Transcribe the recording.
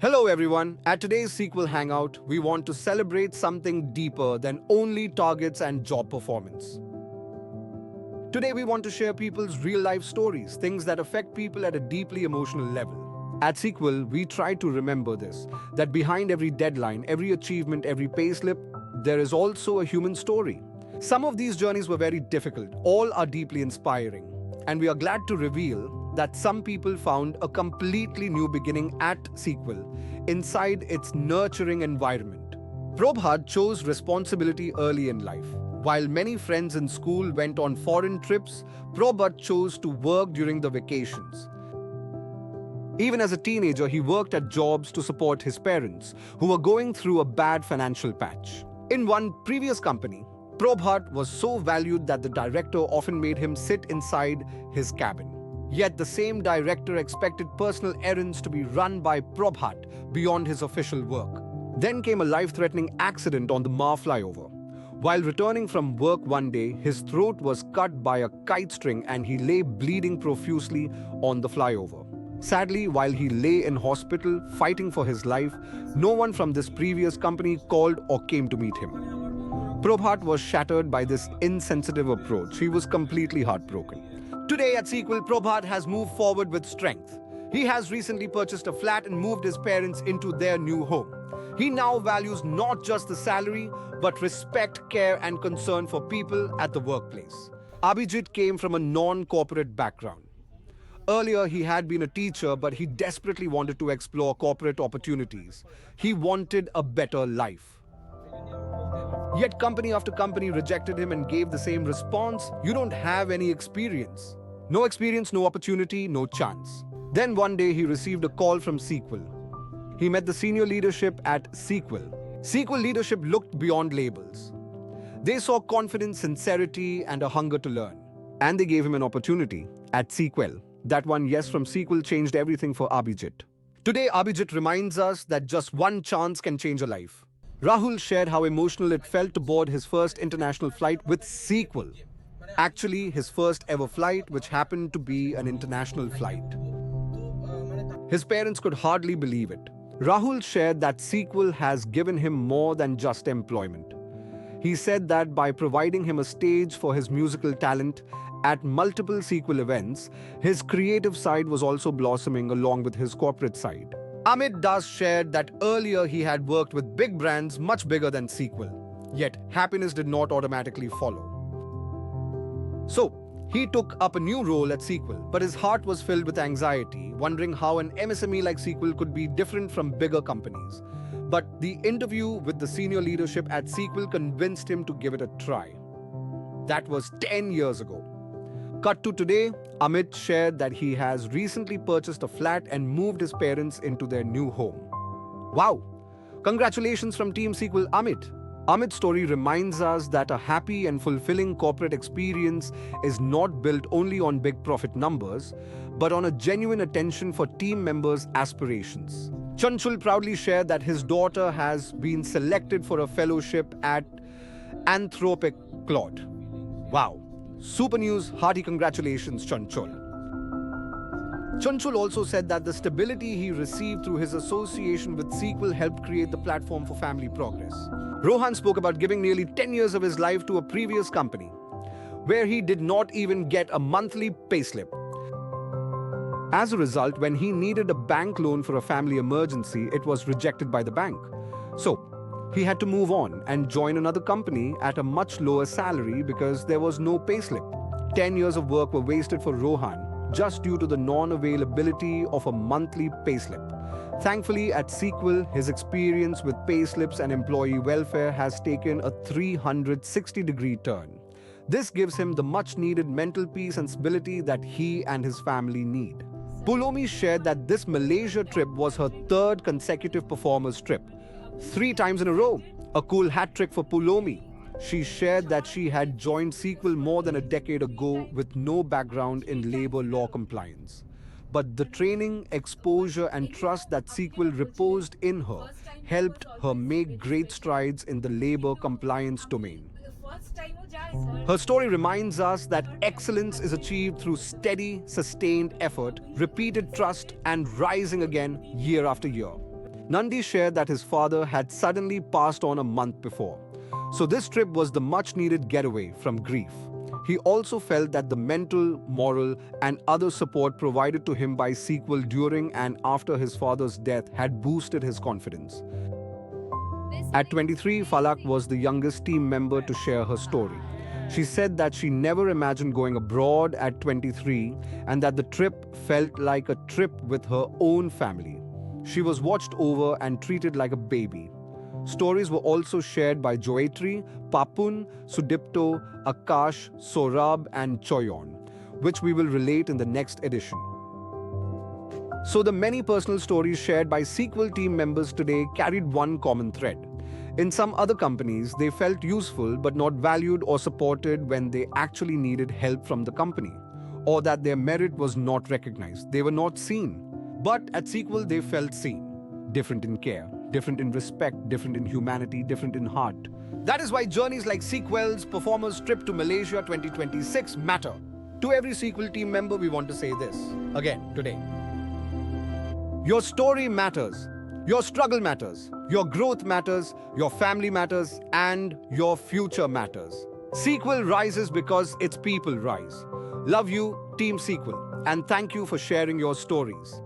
Hello everyone, at today's C-Quel Hangout, we want to celebrate something deeper than only targets and job performance. Today we want to share people's real-life stories, things that affect people at a deeply emotional level. At C-Quel, we try to remember this, that behind every deadline, every achievement, every payslip, there is also a human story. Some of these journeys were very difficult, all are deeply inspiring, and we are glad to reveal that some people found a completely new beginning at C-Quel inside its nurturing environment. Probhat chose responsibility early in life. While many friends in school went on foreign trips, Probhat chose to work during the vacations. Even as a teenager, he worked at jobs to support his parents, who were going through a bad financial patch. In one previous company, Probhat was so valued that the director often made him sit inside his cabin. Yet the same director expected personal errands to be run by Probhat beyond his official work. Then came a life-threatening accident on the Ma flyover. While returning from work one day, his throat was cut by a kite string and he lay bleeding profusely on the flyover. Sadly, while he lay in hospital fighting for his life, no one from this previous company called or came to meet him. Probhat was shattered by this insensitive approach. He was completely heartbroken. Today at C-Quel, Probhat has moved forward with strength. He has recently purchased a flat and moved his parents into their new home. He now values not just the salary, but respect, care, and concern for people at the workplace. Avijit came from a non-corporate background. Earlier, he had been a teacher, but he desperately wanted to explore corporate opportunities. He wanted a better life. Yet company after company rejected him and gave the same response: "You don't have any experience." No experience, no opportunity, no chance. Then one day he received a call from C-Quel. He met the senior leadership at C-Quel. C-Quel leadership looked beyond labels. They saw confidence, sincerity, and a hunger to learn. And they gave him an opportunity at C-Quel. That one yes from C-Quel changed everything for Avijit. Today, Avijit reminds us that just one chance can change a life. Rahul shared how emotional it felt to board his first international flight with C-Quel. Actually, his first ever flight, which happened to be an international flight. His parents could hardly believe it. Rahul shared that C-Quel has given him more than just employment. He said that by providing him a stage for his musical talent at multiple C-Quel events, his creative side was also blossoming along with his corporate side. Amit shared that earlier he had worked with big brands much bigger than C-Quel, yet happiness did not automatically follow. So, he took up a new role at C-Quel, but his heart was filled with anxiety, wondering how an MSME like C-Quel could be different from bigger companies. But the interview with the senior leadership at C-Quel convinced him to give it a try. That was 10 years ago. Cut to today, Amit shared that he has recently purchased a flat and moved his parents into their new home. Wow! Congratulations from Team C-Quel Amit. Amit's story reminds us that a happy and fulfilling corporate experience is not built only on big profit numbers, but on a genuine attention for team members' aspirations. Chanchal proudly shared that his daughter has been selected for a fellowship at Anthropic Claude. Wow! Super news, hearty congratulations, Chanchal. Chanchal also said that the stability he received through his association with C-Quel helped create the platform for family progress. Rohan spoke about giving nearly 10 years of his life to a previous company, where he did not even get a monthly payslip. As a result, when he needed a bank loan for a family emergency, it was rejected by the bank. So, he had to move on and join another company at a much lower salary because there was no payslip. 10 years of work were wasted for Rohan just due to the non-availability of a monthly payslip. Thankfully, at C-Quel, his experience with payslips and employee welfare has taken a 360-degree turn. This gives him the much-needed mental peace and stability that he and his family need. Poulomi shared that this Malaysia trip was her third consecutive performers trip. 3 times in a row, a cool hat trick for Poulomi. She shared that she had joined C-Quel more than a decade ago with no background in labor law compliance. But the training, exposure, and trust that C-Quel reposed in her helped her make great strides in the labor compliance domain. Her story reminds us that excellence is achieved through steady, sustained effort, repeated trust, and rising again year after year. Nandi shared that his father had suddenly passed on a month before. So this trip was the much-needed getaway from grief. He also felt that the mental, moral, and other support provided to him by C-Quel during and after his father's death had boosted his confidence. At 23, Falak was the youngest team member to share her story. She said that she never imagined going abroad at 23 and that the trip felt like a trip with her own family. She was watched over and treated like a baby. Stories were also shared by Joetri, Papun, Sudipto, Akash, Sorab, and Choyon, which we will relate in the next edition. So the many personal stories shared by C-Quel team members today carried one common thread. In some other companies, they felt useful but not valued or supported when they actually needed help from the company, or that their merit was not recognized. They were not seen. But at C-Quel, they felt seen. Different in care, different in respect, different in humanity, different in heart. That is why journeys like C-Quel's Performers Trip to Malaysia 2026 matter. To every C-Quel team member, we want to say this again today. Your story matters. Your struggle matters. Your growth matters. Your family matters. And your future matters. C-Quel rises because its people rise. Love you, Team C-Quel. And thank you for sharing your stories.